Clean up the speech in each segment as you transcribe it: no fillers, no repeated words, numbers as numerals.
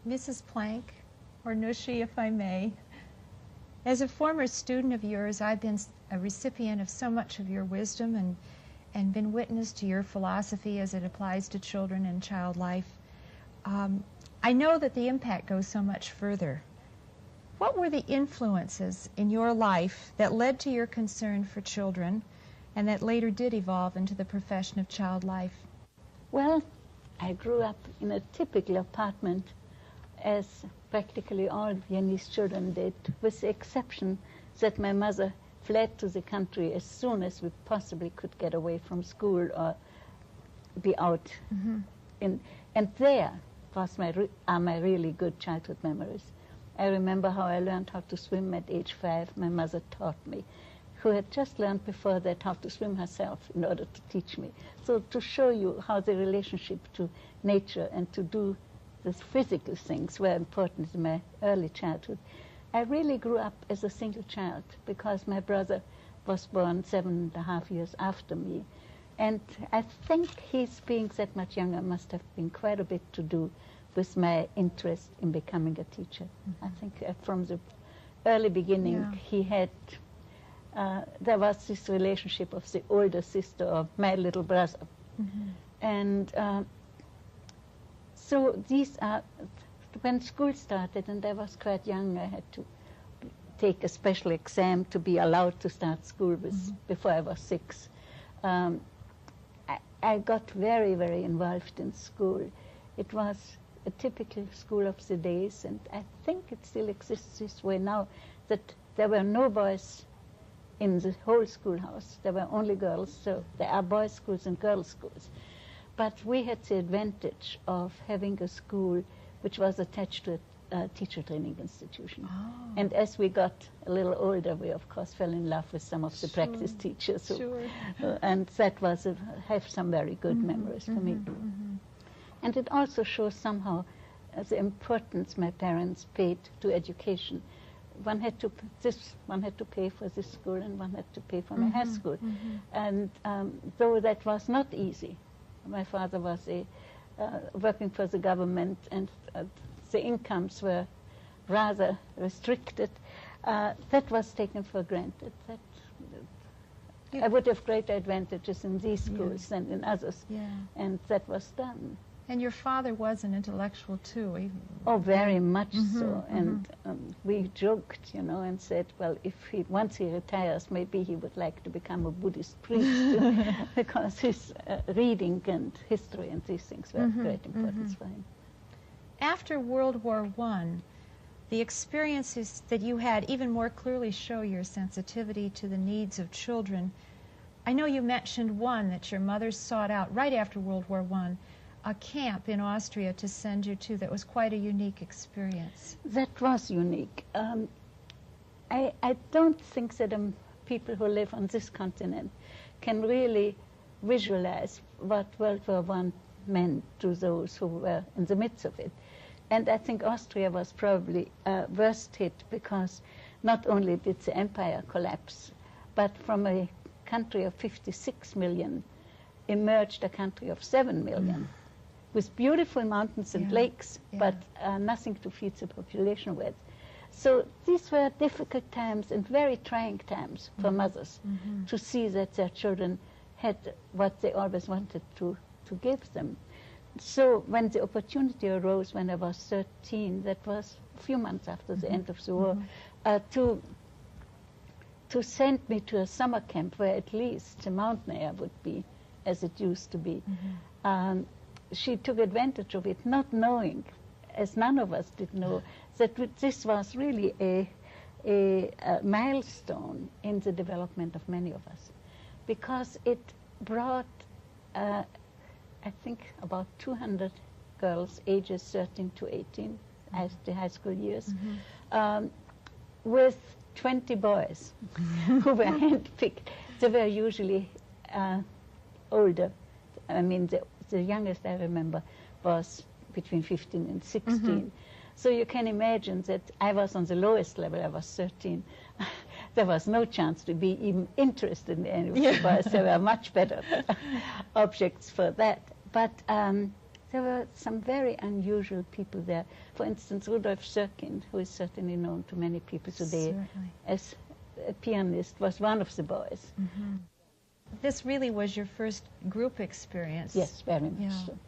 Mrs. Plank, or Nushi if I may, as a former student of yours, I've been a recipient of so much of your wisdom and been witness to your philosophy as it applies to children and child life. I know that the impact goes so much further. What were the influences in your life that led to your concern for children and that later did evolve into the profession of child life? Well, I grew up in a typical apartment, as practically all Viennese children did, with the exception that my mother fled to the country as soon as we possibly could get away from school or be out. And there are my really good childhood memories. I remember how I learned how to swim at age 5. My mother taught me, who had just learned before that how to swim herself in order to teach me. So to show you how the relationship to nature and to do the physical things were important in my early childhood. I really grew up as a single child because my brother was born 7.5 years after me. And I think his being that much younger must have been quite a bit to do with my interest in becoming a teacher. I think from the early beginning he had, there was this relationship of the older sister of my little brother. And so these are, when school started and I was quite young, I had to take a special exam to be allowed to start school with, before I was 6. I got very, very involved in school. It was a typical school of the days, and I think it still exists this way now, that there were no boys in the whole schoolhouse. There were only girls, so there are boys' schools and girls' schools. But we had the advantage of having a school which was attached to a teacher training institution. And as we got a little older, we of course fell in love with some of the practice teachers. And that was, have some very good memories for me. And it also shows somehow the importance my parents paid to education. One had to pay for this school and one had to pay for my high school. And though that was not easy, my father was working for the government and the incomes were rather restricted, that was taken for granted. That I would have greater advantages in these schools than in others, and that was done. And your father was an intellectual too. Oh, very much so. And we joked, you know, and said, well, if once he retires, maybe he would like to become a Buddhist priest, because his reading and history and these things were of great importance for him. After World War I, the experiences that you had even more clearly show your sensitivity to the needs of children. I know you mentioned one that your mother sought out right after World War I, a camp in Austria to send you to that was quite a unique experience. That was unique. I don't think that people who live on this continent can really visualize what World War I meant to those who were in the midst of it. And I think Austria was probably worst hit because not only did the empire collapse, but from a country of 56 million emerged a country of 7 million. With beautiful mountains and lakes, but nothing to feed the population with. So these were difficult times and very trying times for mothers to see that their children had what they always wanted to give them. So when the opportunity arose when I was 13, that was a few months after the end of the war, to send me to a summer camp where at least the mountain air would be as it used to be. She took advantage of it, not knowing, as none of us did know, that this was really a milestone in the development of many of us, because it brought, I think, about 200 girls ages 13 to 18, as the high school years, with 20 boys who were handpicked. They were usually older. I mean, the youngest I remember was between 15 and 16. So you can imagine that I was on the lowest level. I was 13. There was no chance to be even interested in any of the boys. There were much better objects for that. But there were some very unusual people there. For instance, Rudolf Serkin, who is certainly known to many people today Certainly. as a pianist, was one of the boys. This really was your first group experience. Yes, very much Yeah. so.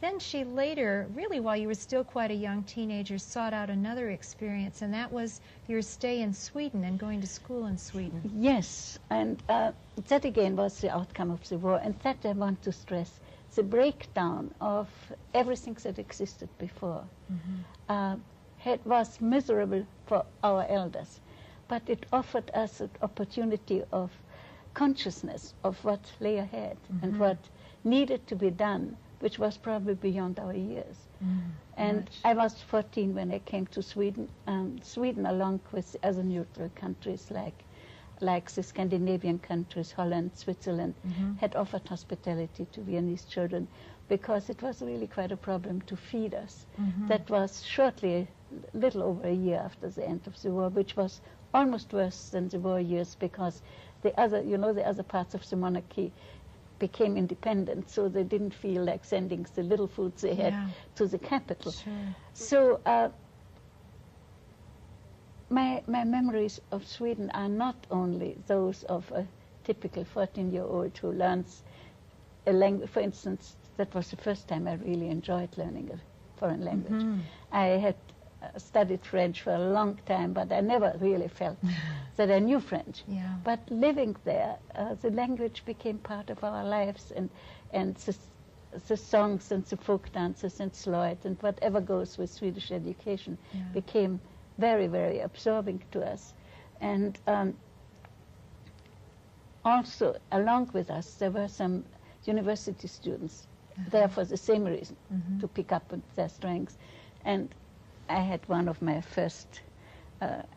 Then she later, really while you were still quite a young teenager, sought out another experience, and that was your stay in Sweden and going to school in Sweden. Yes, and that again was the outcome of the war, and that I want to stress, the breakdown of everything that existed before. It was miserable for our elders, but it offered us an opportunity of consciousness of what lay ahead and what needed to be done, which was probably beyond our years. And much. I was 14 when I came to Sweden. Sweden, along with the other neutral countries like the Scandinavian countries, Holland, Switzerland, had offered hospitality to Viennese children because it was really quite a problem to feed us. That was shortly, a little over a year after the end of the war, which was almost worse than the war years because the other parts of the monarchy became independent, so they didn't feel like sending the little foods they had Yeah. to the capital. Sure. So my memories of Sweden are not only those of a typical 14-year-old who learns a language. For instance, that was the first time I really enjoyed learning a foreign language. I had studied French for a long time, but I never really felt that I knew French. Yeah. But living there, the language became part of our lives, and the songs and the folk dances and slöjd and whatever goes with Swedish education Yeah. became very, very absorbing to us. And also, along with us, there were some university students there for the same reason, to pick up on their strengths. And I had one of my first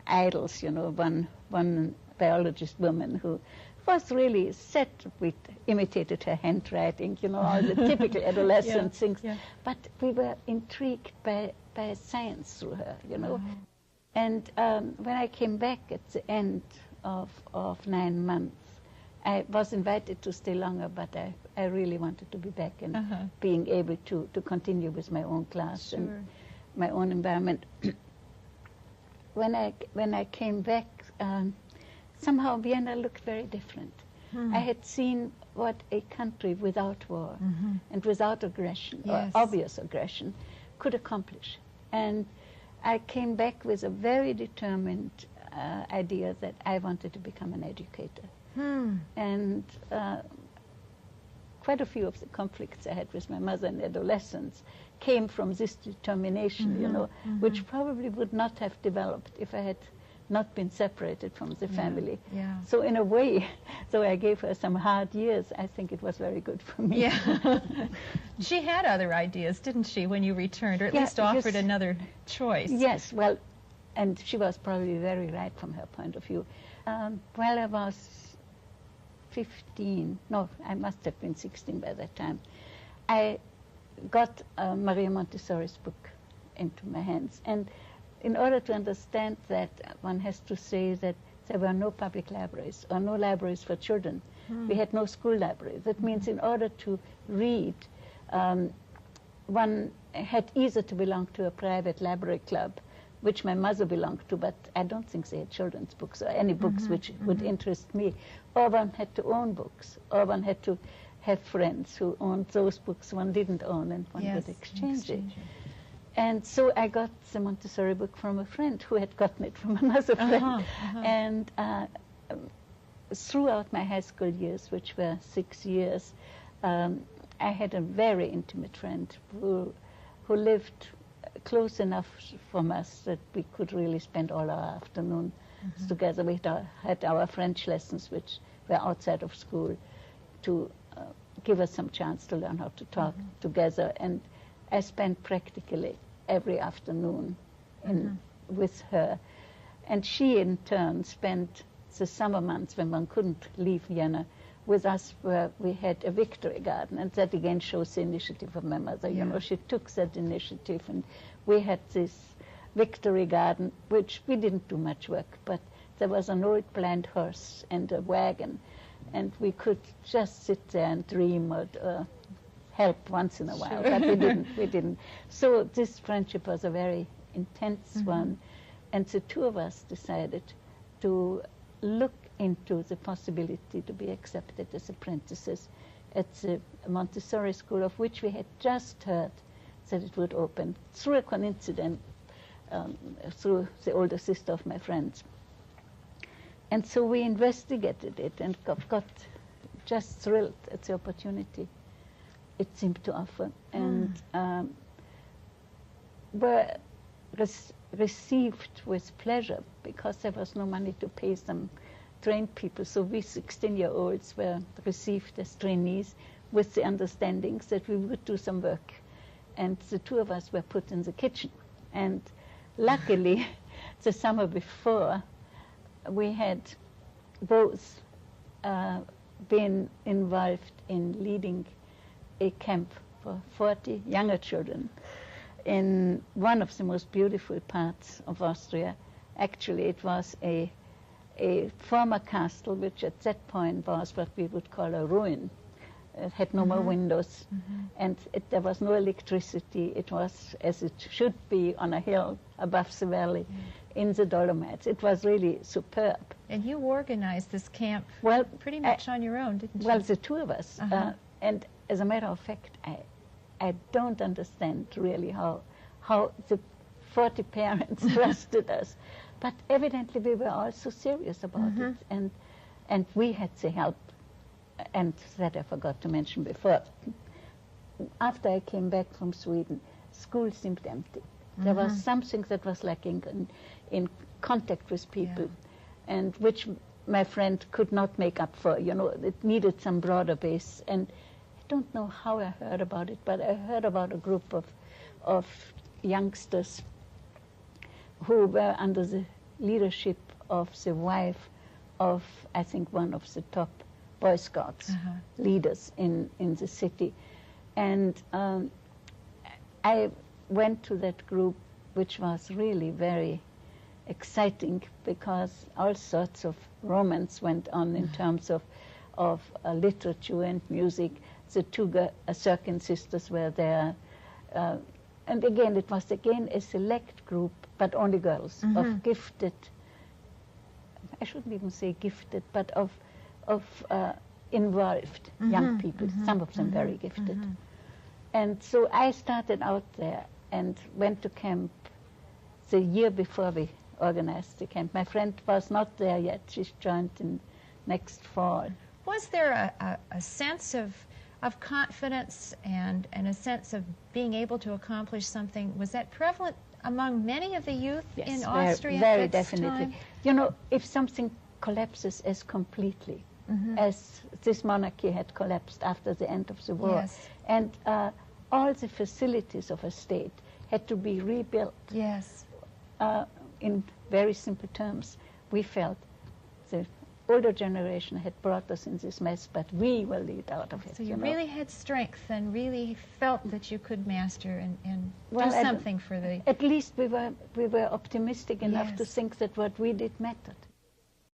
idols, one biologist woman who was really set. We imitated her handwriting, all the typical adolescent things. Yeah. But we were intrigued by science through her, And when I came back at the end of 9 months, I was invited to stay longer, but I really wanted to be back and being able to continue with my own class and my own environment. When I came back, somehow Vienna looked very different. I had seen what a country without war and without aggression, Yes. or obvious aggression, could accomplish. And I came back with a very determined idea that I wanted to become an educator. And quite a few of the conflicts I had with my mother in adolescence came from this determination, which probably would not have developed if I had not been separated from the family. Yeah. So in a way, though I gave her some hard years, I think it was very good for me. Yeah. She had other ideas, didn't she, when you returned, or at Yeah, least offered yes. another choice? Yes, well, and she was probably very right from her point of view. While I was 15, no, I must have been 16 by that time, I got Maria Montessori's book into my hands. And in order to understand that, one has to say that there were no public libraries or no libraries for children. We had no school library. That means in order to read, one had either to belong to a private library club, which my mother belonged to, but I don't think they had children's books or any books which would interest me. Or one had to own books, or one had to have friends who owned those books one didn't own, and one Yes, could exchange it. exchange it. And so I got the Montessori book from a friend who had gotten it from another friend. And throughout my high school years, which were 6 years, I had a very intimate friend who lived close enough from us that we could really spend all our afternoon together. We had our French lessons, which were outside of school, to give us some chance to learn how to talk together. And I spent practically every afternoon with her. And she, in turn, spent the summer months when one couldn't leave Vienna with us, where we had a victory garden. And that again shows the initiative of my mother. You know, she took that initiative, and we had this victory garden, which we didn't do much work, but there was an old blind horse and a wagon, and we could just sit there and dream or help once in a while, Sure. but we didn't. So this friendship was a very intense one, and the two of us decided to look into the possibility to be accepted as apprentices at the Montessori school, of which we had just heard that it would open through a coincidence, through the older sister of my friends. And so we investigated it and got just thrilled at the opportunity it seemed to offer, and were received with pleasure, because there was no money to pay some trained people. So we 16-year-olds were received as trainees with the understandings that we would do some work. And the two of us were put in the kitchen. And luckily, the summer before, we had both been involved in leading a camp for 40 younger children in one of the most beautiful parts of Austria. Actually, it was a former castle, which at that point was what we would call a ruin. It had no more windows, and there was no electricity. It was as it should be, on a hill above the valley in the Dolomites. It was really superb. And you organized this camp pretty much on your own, didn't you? Well, the two of us. And as a matter of fact, I don't understand really how the 40 parents trusted us. But evidently we were all so serious about it. And we had the help. And that I forgot to mention before. After I came back from Sweden, school seemed empty. There was something that was lacking in contact with people, and which my friend could not make up for. You know, it needed some broader base. And I don't know how I heard about it, but I heard about a group of youngsters who were under the leadership of the wife of, I think, one of the top Boy Scouts leaders in the city. And I went to that group, which was really very exciting, because all sorts of romance went on in terms of literature and music. The two Serkin sisters were there. And again, it was again a select group, but only girls, of gifted, I shouldn't even say gifted, but of involved young people, some of them very gifted. And so I started out there and went to camp the year before we organized the camp. My friend was not there yet. She's joined in next fall. Was there a sense of confidence and a sense of being able to accomplish something? Was that prevalent among many of the youth in Austria? Very at this definitely. time? You know, if something collapses as completely as this monarchy had collapsed after the end of the war, and all the facilities of a state had to be rebuilt. In very simple terms, we felt the older generation had brought us in this mess, but we will lead out of it. So you really had strength and really felt that you could master and Well, do something for the... At least we were optimistic enough to Yes. think that what we did mattered.